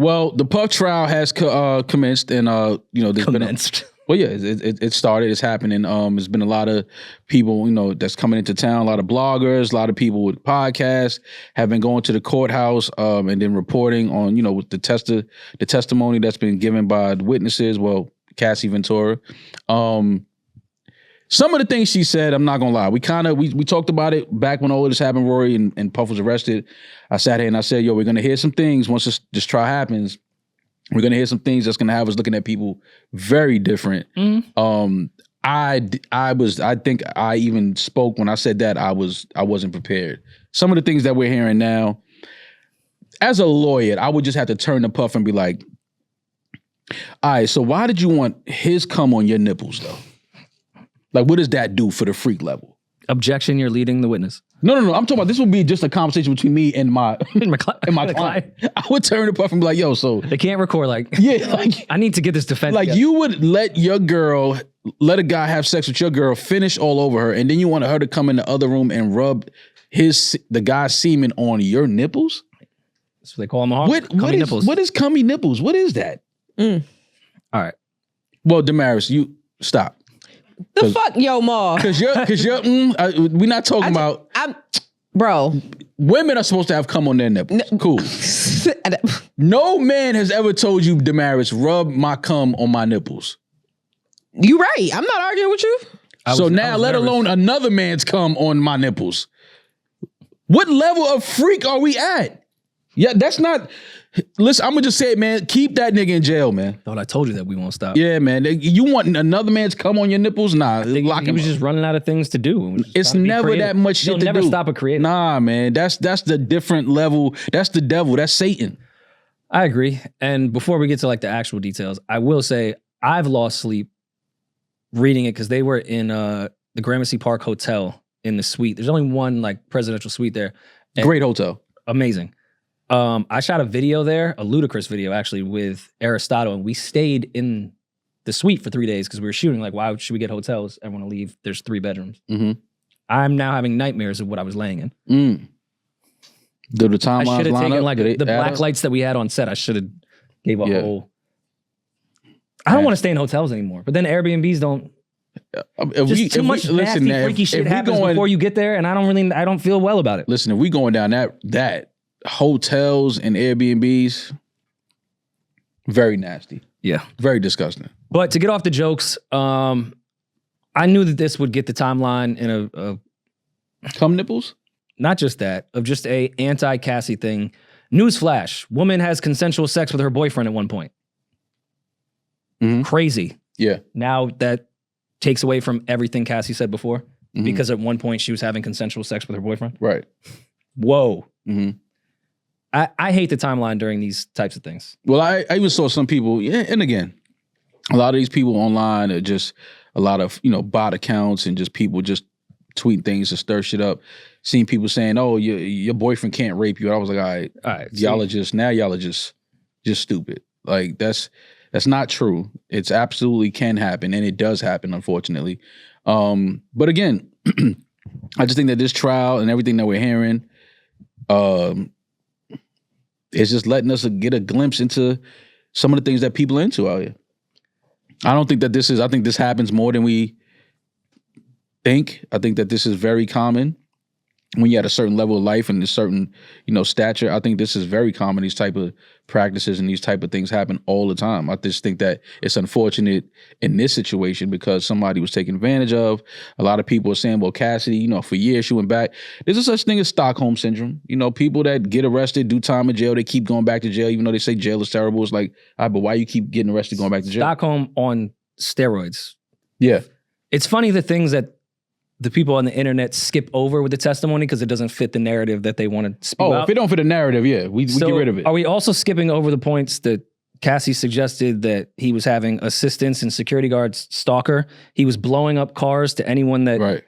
Well, the Puff trial has commenced, and there's Commenced. Well, yeah, it started. It's happening. There's been a lot of people, that's coming into town. A lot of bloggers, a lot of people with podcasts have been going to the courthouse and then reporting on, with the testimony that's been given by the witnesses. Well, Cassie Ventura. Some of the things she said, I'm not gonna lie. We talked about it back when all of this happened. Rory and Puff was arrested. I sat here and I said, we're gonna hear some things once this trial happens. We're gonna hear some things that's gonna have us looking at people very different. Mm-hmm. I think I even spoke when I said that I wasn't prepared. Some of the things that we're hearing now, as a lawyer, I would just have to turn to Puff and be like, all right, so why did you want his cum on your nipples though? Like, what does that do for the freak level? Objection, you're leading the witness. No. I'm talking about this would be just a conversation between me and my client. I would turn to Puff and be like, yo, so. They can't record I need to get this defense. Like, you would let a guy have sex with your girl, finish all over her, and then you want her to come in the other room and rub the guy's semen on your nipples? That's what they call them. Cummy nipples. What is cummy nipples? What is that? All right. Well, Demaris, you stop. The fuck, yo, Ma? Because you're we're not talking about. Bro. Women are supposed to have cum on their nipples. Cool. No man has ever told you, Demaris, rub my cum on my nipples. You right. I'm not arguing with you. Let alone another man's cum on my nipples. What level of freak are we at? Yeah, that's not. Listen, I'm gonna just say it, man. Keep that nigga in jail, man. Thought I told you that we won't stop. Yeah, man. You want another man's cum on your nipples? Nah, lock him. He was just running out of things to do. It's never that much shit to do. You'll never stop a creator. Nah, man. That's the different level. That's the devil. That's Satan. I agree. And before we get to like the actual details, I will say I've lost sleep reading it because they were in the Gramercy Park Hotel in the suite. There's only one like presidential suite there. Great hotel. Amazing. I shot a video there, a ludicrous video actually, with Aristotle, and we stayed in the suite for 3 days because we were shooting. Like, why should we get hotels? Everyone will leave. There's 3 bedrooms. Mm-hmm. I'm now having nightmares of what I was laying in. Do the timelines I should have taken like the black up? Lights that we had on set. I should have gave a whole. I don't want to stay in hotels anymore. But then Airbnbs don't. Too much nasty, freaky shit happens before you get there, and I don't feel well about it. Listen, if we going down that hotels and Airbnbs, very nasty. Yeah. Very disgusting. But to get off the jokes, I knew that this would get the timeline in a cum nipples? Not just that, of just a anti-Cassie thing. Newsflash, woman has consensual sex with her boyfriend at one point. Mm-hmm. Crazy. Yeah. Now that takes away from everything Cassie said before, because at one point she was having consensual sex with her boyfriend. Right. Whoa. Mm-hmm. I hate the timeline during these types of things. Well, I even saw some people, and again, a lot of these people online are just a lot of, bot accounts and just people just tweet things to stir shit up. Seeing people saying, oh, your boyfriend can't rape you. I was like, all right, y'all are just stupid. Like, that's not true. It's absolutely can happen, and it does happen, unfortunately. But again, I just think that this trial and everything that we're hearing, it's just letting us get a glimpse into some of the things that people are into out here. I don't think that I think this happens more than we think. I think that this is very common when you're at a certain level of life and a certain, stature. I think this is very common. These type of practices and these type of things happen all the time. I just think that it's unfortunate in this situation because somebody was taken advantage of. A lot of people are saying, well, Cassie, for years she went back. There's a such thing as Stockholm syndrome. People that get arrested, do time in jail, they keep going back to jail, even though they say jail is terrible. It's like, all right, but why you keep getting arrested going back to jail? Stockholm on steroids. Yeah. It's funny the things that the people on the internet skip over with the testimony because it doesn't fit the narrative that they want to spew out. If it don't fit the narrative, we get rid of it. Are we also skipping over the points that Cassie suggested that he was having assistants and security guards stalk her? He was blowing up cars to anyone that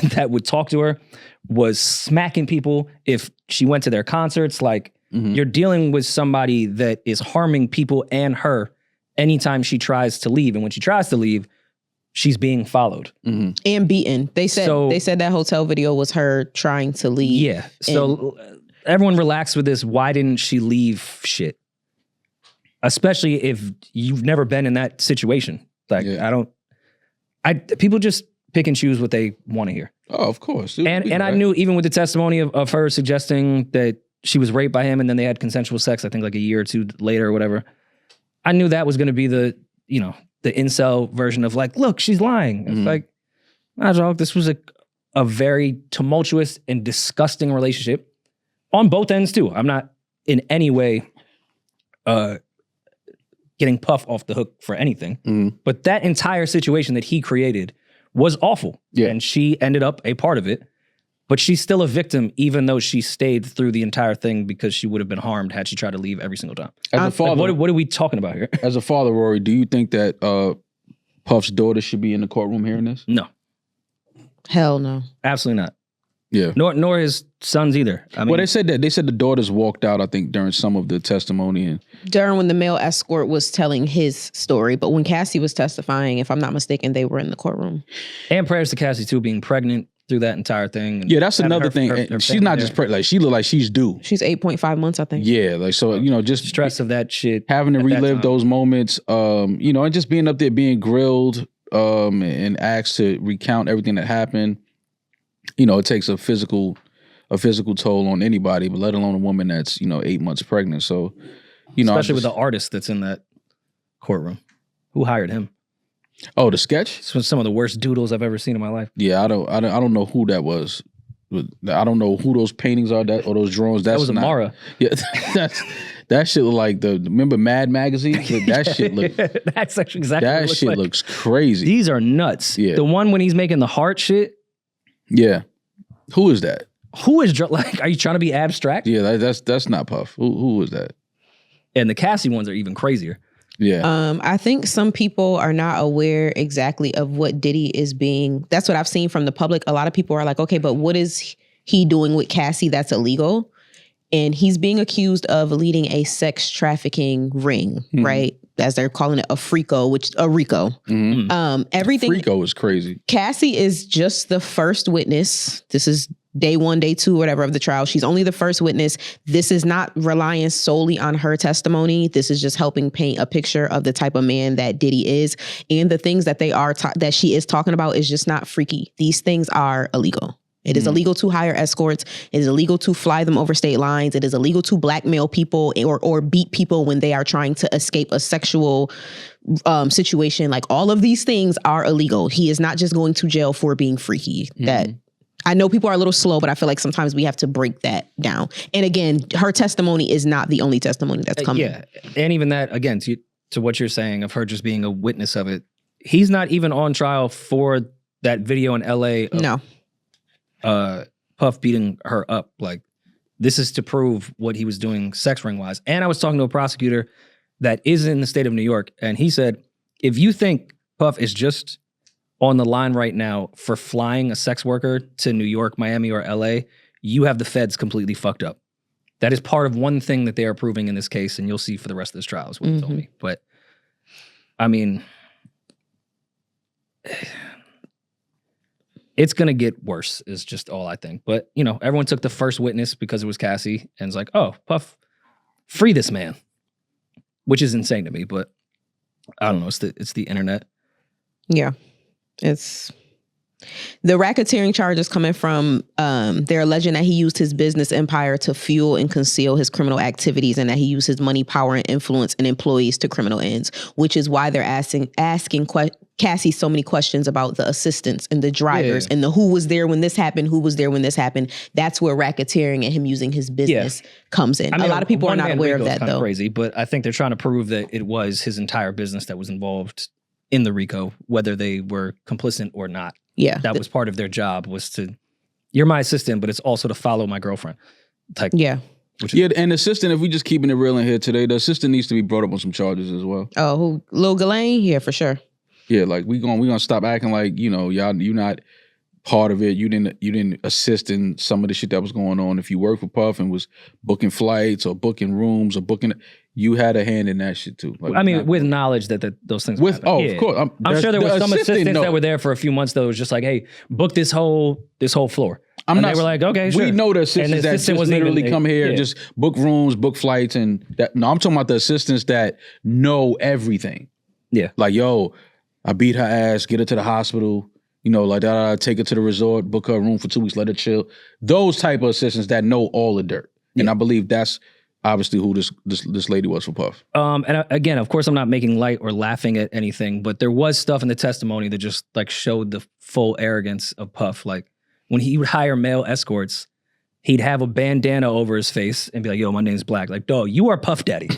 that would talk to her, was smacking people if she went to their concerts. Like, you're dealing with somebody that is harming people and her anytime she tries to leave. And when she tries to leave, she's being followed. And beaten. They said that hotel video was her trying to leave. Yeah. So everyone relax with this. Why didn't she leave shit? especially if you've never been in that situation. Like, people just pick and choose what they want to hear. Oh, of course. And I knew even with the testimony of her suggesting that she was raped by him and then they had consensual sex, I think like a year or two later or whatever, I knew that was going to be the incel version of like, look, she's lying. It's like, nah, dog, this was a very tumultuous and disgusting relationship on both ends too. I'm not in any way getting Puff off the hook for anything, but that entire situation that he created was awful. Yeah. And she ended up a part of it, but she's still a victim even though she stayed through the entire thing because she would have been harmed had she tried to leave every single time. As a father, like, what are we talking about here? As a father, Rory, do you think that Puff's daughter should be in the courtroom hearing this? No. Hell no. Absolutely not. Yeah. Nor his sons either. I mean, well, they said the daughters walked out, I think, during some of the testimony. And during when the male escort was telling his story. But when Cassie was testifying, if I'm not mistaken, they were in the courtroom. And prayers to Cassie, too, being pregnant through that entire thing. And yeah, that's another thing. Her she's not just pregnant. Like, she look like she's due. She's 8.5 months, I think. Yeah, like, so, just stress of that shit. Having to relive those moments, and just being up there being grilled and asked to recount everything that happened. It takes a physical toll on anybody, but let alone a woman that's 8 months pregnant. So, especially with the artist that's in that courtroom. Who hired him? Oh, the sketch? It's some of the worst doodles I've ever seen in my life. Yeah, I don't know who that was. I don't know who those paintings are or those drawings. That was Amara. Yeah, that shit look like remember Mad Magazine? That shit look. That's actually exactly. That shit looks crazy. These are nuts. Yeah. The one when he's making the heart shit. Yeah. Who is that? Who is like? Are you trying to be abstract? Yeah, that's not Puff. Who is that? And the Cassie ones are even crazier. Yeah. I think some people are not aware exactly of what Diddy is being. That's what I've seen from the public. A lot of people are like, okay, but what is he doing with Cassie that's illegal? And he's being accused of leading a sex trafficking ring, right? As they're calling it, a RICO. Everything. RICO is crazy. Cassie is just the first witness. This is day 1, day 2, whatever of the trial. She's only the first witness. This is not relying solely on her testimony. This is just helping paint a picture of the type of man that Diddy is. And the things that that she is talking about is just not freaky. These things are illegal. It is illegal to hire escorts. It is illegal to fly them over state lines. It is illegal to blackmail people or beat people when they are trying to escape a sexual situation. Like, all of these things are illegal. He is not just going to jail for being freaky. That I know people are a little slow, but I feel like sometimes we have to break that down. And again, her testimony is not the only testimony that's coming. Yeah, and even that, again, to what you're saying of her just being a witness of it, he's not even on trial for that video in LA. No. Puff beating her up. Like, this is to prove what he was doing sex ring wise. And I was talking to a prosecutor that is in the state of New York, and he said, if you think Puff is just on the line right now for flying a sex worker to New York, Miami, or LA, you have the feds completely fucked up. That is part of one thing that they are proving in this case, and you'll see for the rest of this trial is what he told me. But I mean, it's going to get worse is just all I think. But, everyone took the first witness because it was Cassie and it's like, oh, Puff, free this man, which is insane to me. But I don't know. It's the internet. Yeah. It's the racketeering charges coming from, they're alleging that he used his business empire to fuel and conceal his criminal activities and that he used his money, power, and influence and employees to criminal ends, which is why they're asking Cassie so many questions about the assistants and the drivers and the who was there when this happened, who was there when this happened. That's where racketeering and him using his business comes in. I mean, a lot of people are not aware of that, though. Crazy, but I think they're trying to prove that it was his entire business that was involved in the RICO, whether they were complicit or not. Yeah. That was part of their job, was to, you're my assistant, but it's also to follow my girlfriend. Like, yeah. And the assistant, if we just keeping it real in here today, the assistant needs to be brought up on some charges as well. Oh, who? Lil Ghislaine? Yeah, for sure. Yeah, like we gonna stop acting like, y'all, you're not part of it. You didn't assist in some of the shit that was going on. If you worked for Puff and was booking flights or booking rooms or you had a hand in that shit too. Like, I mean, with knowledge that those things were happening. Of course. I'm sure there were some assistants that were there for a few months that was just like, hey, book this whole floor. and they were like, okay, sure. We know the assistants that just literally come here, just book rooms, book flights, and that. No, I'm talking about the assistants that know everything. Yeah. Like, yo, I beat her ass, get her to the hospital, you know, like take her to the resort, book her a room for 2 weeks, let her chill. Those type of assistants that know all the dirt. Yeah. And I believe that's obviously who this lady was for Puff. And again, of course, I'm not making light or laughing at anything, but there was stuff in the testimony that just like showed the full arrogance of Puff. Like when he would hire male escorts, he'd have a bandana over his face and be like, yo, my name's Black. Like, dog, you are Puff Daddy.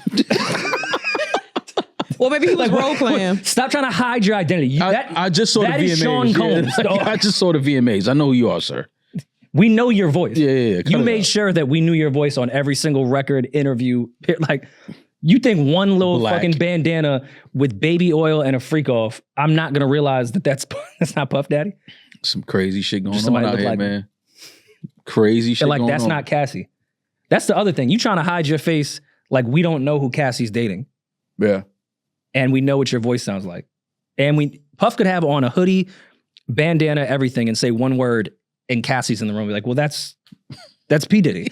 Well, maybe he was role playing. Stop trying to hide your identity. I just saw the VMAs. That is Sean Combs. I just saw the VMAs. I know who you are, sir. We know your voice. Yeah. You made sure that we knew your voice on every single record, interview. Like, you think one little fucking bandana with baby oil and a freak off, I'm not going to realize that that's not Puff Daddy? Some crazy shit going on out here, man. Crazy shit going on. That's not Cassie. That's the other thing. You trying to hide your face like we don't know who Cassie's dating. Yeah. And we know what your voice sounds like. And Puff could have on a hoodie, bandana, everything, and say one word, and Cassie's in the room. Be like, well, that's P. Diddy.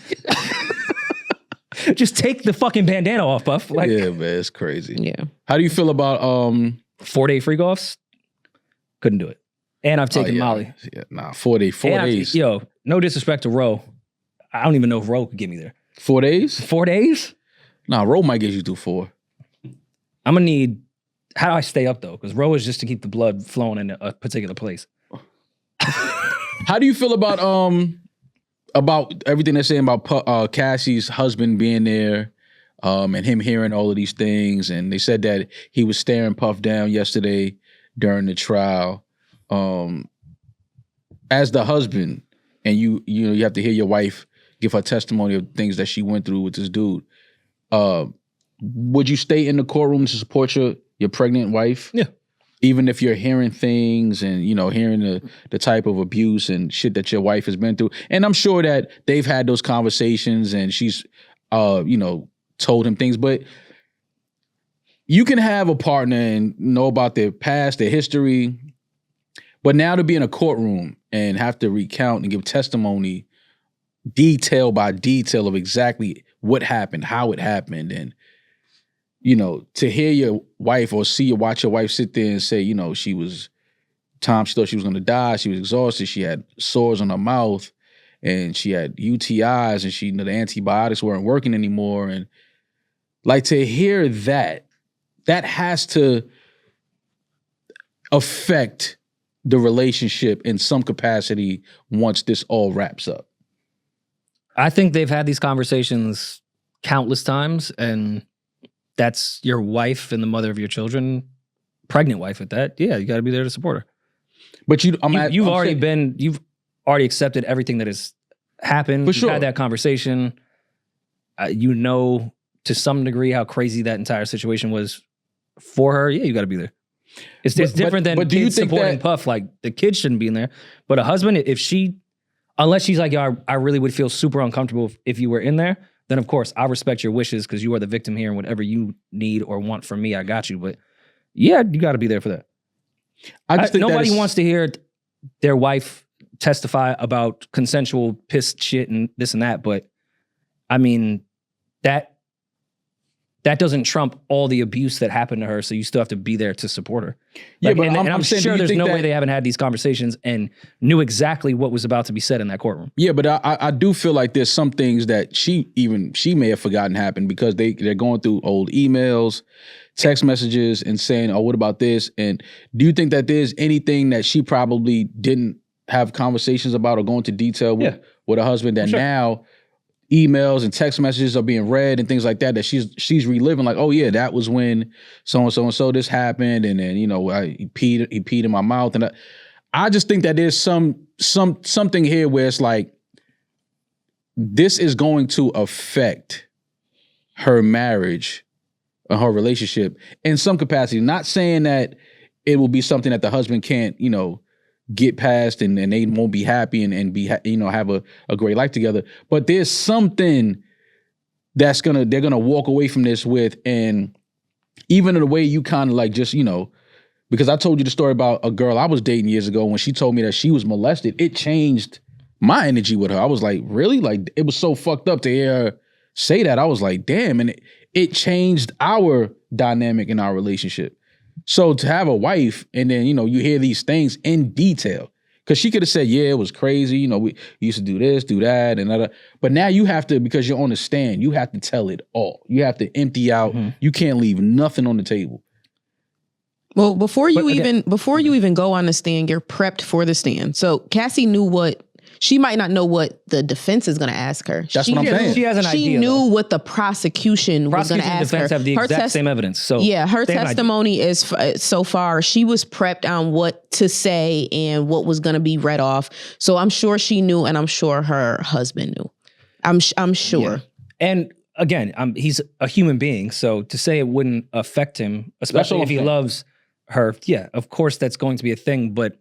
Just take the fucking bandana off, Puff. Like, yeah, man, it's crazy. Yeah. How do you feel about 4-day freak-offs? Couldn't do it. And I've taken Molly. Yeah, nah, 4 days. Yo, no disrespect to Ro. I don't even know if Ro could get me there. 4 days? 4 days? Nah, Ro might get you through 4. I'm gonna need. How do I stay up though? Because Ro is just to keep the blood flowing in a particular place. How do you feel about everything they're saying about Cassie's husband being there, and him hearing all of these things? And they said that he was staring Puff down yesterday during the trial. As the husband, and you have to hear your wife give her testimony of things that she went through with this dude. Would you stay in the courtroom to support your pregnant wife? Yeah. Even if you're hearing things and, hearing the type of abuse and shit that your wife has been through. And I'm sure that they've had those conversations and she's, told him things. But you can have a partner and know about their past, their history. But now to be in a courtroom and have to recount and give testimony detail by detail of exactly what happened, how it happened, and to hear your wife or watch your wife sit there and say, she thought she was going to die. She was exhausted. She had sores on her mouth and she had UTIs and the antibiotics weren't working anymore. And like to hear that has to affect the relationship in some capacity once this all wraps up. I think they've had these conversations countless times, and that's your wife and the mother of your children, pregnant wife at that. Yeah, you got to be there to support her. But you've already accepted everything that has happened. For sure. You've had that conversation. To some degree how crazy that entire situation was for her. Yeah, you got to be there. It's different than kids supporting Puff. Like the kids shouldn't be in there. But a husband, unless she's like, yo, I really would feel super uncomfortable if you were in there, then of course I respect your wishes because you are the victim here and whatever you need or want from me, I got you. But yeah, you got to be there for that. I just think nobody wants to hear their wife testify about consensual pissed shit and this and that. But I mean, that doesn't trump all the abuse that happened to her. So you still have to be there to support her. Yeah, like, but I'm sure there's no way they haven't had these conversations and knew exactly what was about to be said in that courtroom. Yeah, but I do feel like there's some things that she may have forgotten happened because they're going through old emails, text messages, and saying, "Oh, what about this?" And do you think that there's anything that she probably didn't have conversations about or go into detail with her husband that now emails and text messages are being read and things like that she's reliving, like, oh yeah, that was when so this happened, and then he peed in my mouth, and I just think that there's something here where it's like this is going to affect her marriage or her relationship in some capacity. Not saying that it will be something that the husband can't get past and they won't be happy and be have a great life together. But there's something they're gonna walk away from this with, and even in the way you kind of like just because I told you the story about a girl I was dating years ago when she told me that she was molested. It changed my energy with her. I was like, really? Like, it was so fucked up to hear her say that. I was like, damn. And it changed our dynamic in our relationship. So to have a wife and then, you hear these things in detail, because she could have said, yeah, it was crazy. We used to do this, do that, and that. But now you have to, because you're on the stand, you have to tell it all. You have to empty out. You can't leave nothing on the table. Well, before you even go on the stand, you're prepped for the stand. So Cassie knew she might not know what the defense is going to ask her. That's what I'm saying. She has an idea. She knew what the prosecution was going to ask her. Prosecution and defense have the exact same evidence. So yeah, her testimony is so far. She was prepped on what to say and what was going to be read off. So I'm sure she knew, and I'm sure her husband knew. I'm sure. Yeah. And again, he's a human being, so to say it wouldn't affect him, especially if he loves her, yeah, of course that's going to be a thing. But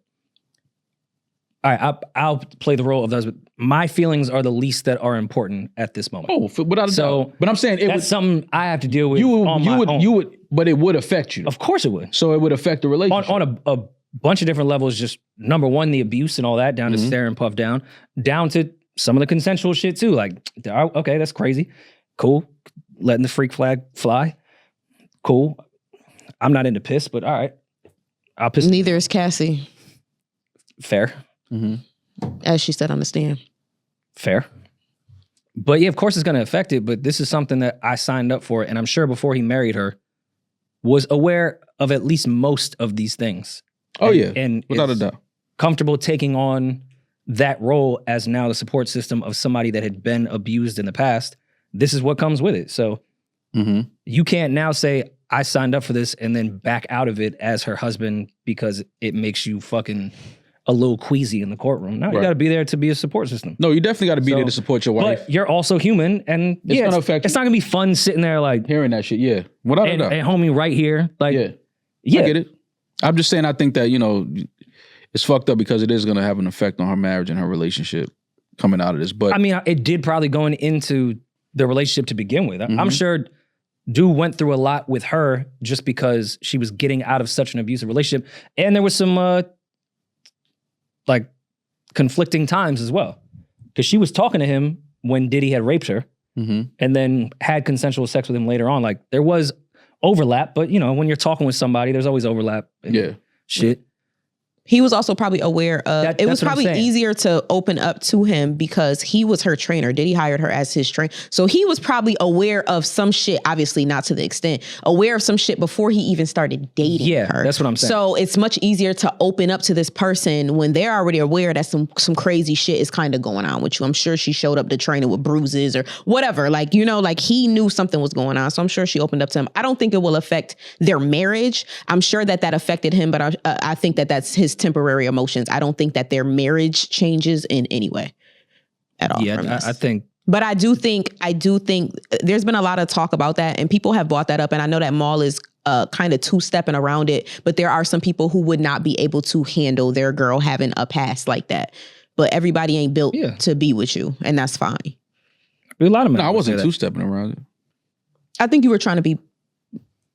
all right, I'll play the role of the husband. My feelings are the least that are important at this moment. Oh, without a doubt. But I'm saying that's something I have to deal with. You would, but it would affect you. Of course it would. So it would affect the relationship on a bunch of different levels. Just number one, the abuse and all that, down to stare and puff down to some of the consensual shit too. Like, okay, that's crazy. Cool, letting the freak flag fly. Cool. I'm not into piss, but all right, I'll piss. Neither is Cassie. Fair. As she said on the stand. Fair. But yeah, of course it's going to affect it, but this is something that I signed up for, and I'm sure before he married her, was aware of at least most of these things. Oh, yeah. And without a doubt. Comfortable taking on that role as now the support system of somebody that had been abused in the past. This is what comes with it. So you can't now say, I signed up for this and then back out of it as her husband because it makes you fucking a little queasy in the courtroom. No, you got to be there to be a support system. No, you definitely got to be there to support your wife. But you're also human, and it's gonna affect you. It's not gonna be fun sitting there like hearing that shit. Yeah, without a doubt. And homie right here, like I get it. I'm just saying, I think that it's fucked up because it is gonna have an effect on her marriage and her relationship coming out of this. But I mean, it did probably going into the relationship to begin with. I'm sure Dude went through a lot with her just because she was getting out of such an abusive relationship, and there was some like conflicting times as well, because she was talking to him when Diddy had raped her, and then had consensual sex with him later on. Like there was overlap, but when you're talking with somebody, there's always overlap. And shit. He was also probably aware of, it was probably easier to open up to him because he was her trainer. Diddy hired her as his trainer. So he was probably aware of some shit, obviously not to the extent, aware of some shit before he even started dating her. That's what I'm saying. So it's much easier to open up to this person when they're already aware that some crazy shit is kind of going on with you. I'm sure she showed up to training with bruises or whatever. Like, like he knew something was going on. So I'm sure she opened up to him. I don't think it will affect their marriage. I'm sure that affected him, but I think that that's his temporary emotions. I don't think that their marriage changes in any way at all. Yeah, I think. But I do think there's been a lot of talk about that, and people have brought that up. And I know that Maul is kind of two-stepping around it, but there are some people who would not be able to handle their girl having a past like that. But everybody ain't built to be with you, and that's fine. A lot of men. No, I wasn't two-stepping around it. I think you were trying to be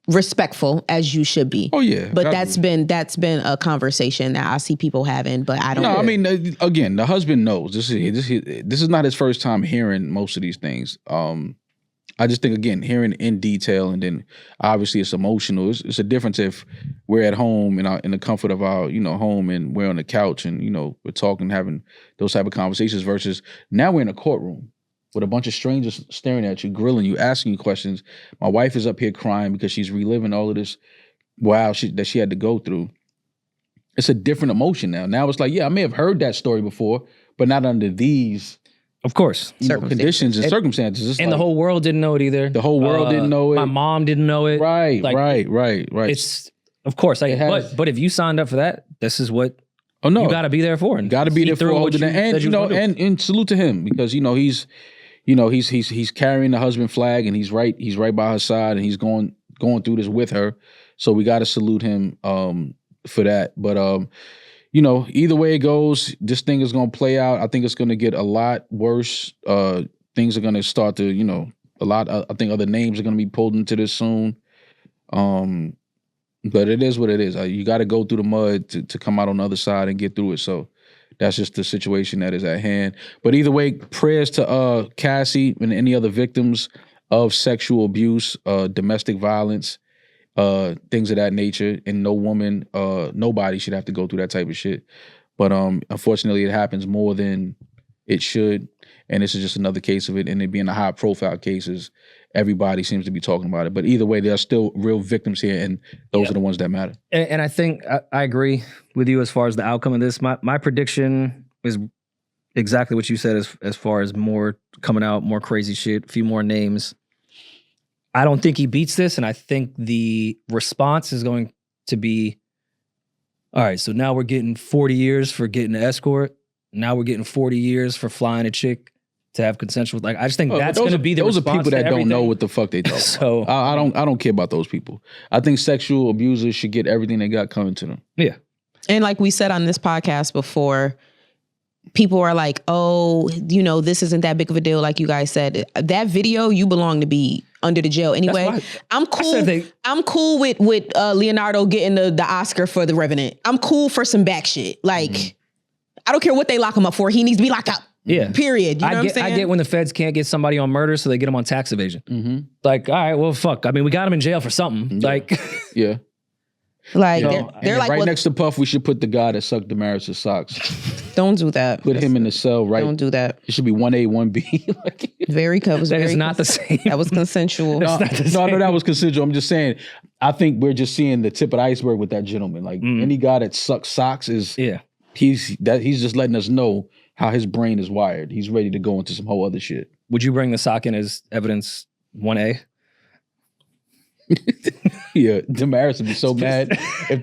respectful, as you should be. Oh yeah, but that's been a conversation that I see people having. But I don't. No, I mean, again, the husband knows this is not his first time hearing most of these things. I just think, again, hearing in detail, and then obviously it's emotional. It's a difference if we're at home in the comfort of our home, and we're on the couch and we're talking, having those type of conversations, versus now we're in a courtroom with a bunch of strangers staring at you, grilling you, asking you questions. My wife is up here crying because she's reliving all of this that she had to go through. It's a different emotion now. Now it's like, yeah, I may have heard that story before, but not under these, of course, conditions and circumstances. It's and the whole world didn't know it either. The whole world didn't know it. My mom didn't know it. Right. It's, of course, but if you signed up for that, this is what you got to be there for. Got to be there for and salute to him, because he's carrying the husband flag, and he's right by her side, and he's going through this with her. So we got to salute him for that. But either way it goes, this thing is going to play out. I think it's going to get a lot worse. Things are going to start to, I think other names are going to be pulled into this soon. But it is what it is. You got to go through the mud to come out on the other side and get through it. So that's just the situation that is at hand. But either way, prayers to Cassie and any other victims of sexual abuse, domestic violence, things of that nature. And no woman, nobody should have to go through that type of shit. But unfortunately, it happens more than it should. And this is just another case of it. And it being a high profile cases, everybody seems to be talking about it. But either way, there are still real victims here, and those are the ones that matter. And I think I agree with you as far as the outcome of this. My prediction is exactly what you said as far as more coming out, more crazy shit, a few more names. I don't think he beats this, and I think the response is going to be, all right, so now we're getting 40 years for getting an escort. Now we're getting 40 years for flying a chick to have consensual. Like, I just think that's going to be the response. Those are people that don't know what the fuck they talk about. So I don't care about those people. I think sexual abusers should get everything they got coming to them. Yeah. And like we said on this podcast before, people are like, oh, you know, this isn't that big of a deal. Like you guys said, that video, you belong to be under the jail anyway. I'm cool. I'm cool with Leonardo getting the Oscar for The Revenant. I'm cool for some back shit. Like, I don't care what they lock him up for. He needs to be locked up. Yeah. Period. You know what I'm saying? I get when the feds can't get somebody on murder, so they get them on tax evasion. Like, all right, well, fuck. I mean, we got him in jail for something. Yeah. Like, yeah. Like, they're like, right next to Puff, we should put the guy that sucked Demaris' socks. Don't do that. Put him in the cell, right? Don't do that. It should be 1A, 1B. That is not the same. That was consensual. No, that was consensual. I'm just saying, I think we're just seeing the tip of the iceberg with that gentleman. Like, any guy that sucks socks is, he's just letting us know how his brain is wired. He's ready to go into some whole other shit. Would you bring the sock in as evidence 1A? Yeah, Demaris would be so mad if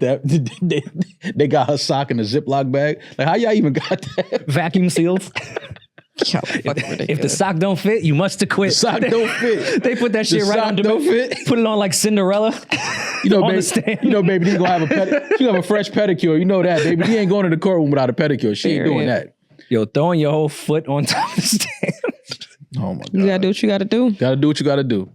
they got her sock in a Ziploc bag. Like, how y'all even got that? Vacuum sealed. If the sock don't fit, you must have quit. The sock don't fit. They put that shit right on. Don't fit. Put it on like Cinderella. You know, baby, he's gonna have she have a fresh pedicure. You know that, baby. He ain't going to the courtroom without a pedicure. She ain't doing that. Yo, throwing your whole foot on top of the stand. Oh my God. You gotta do what you gotta do. Gotta do what you gotta do.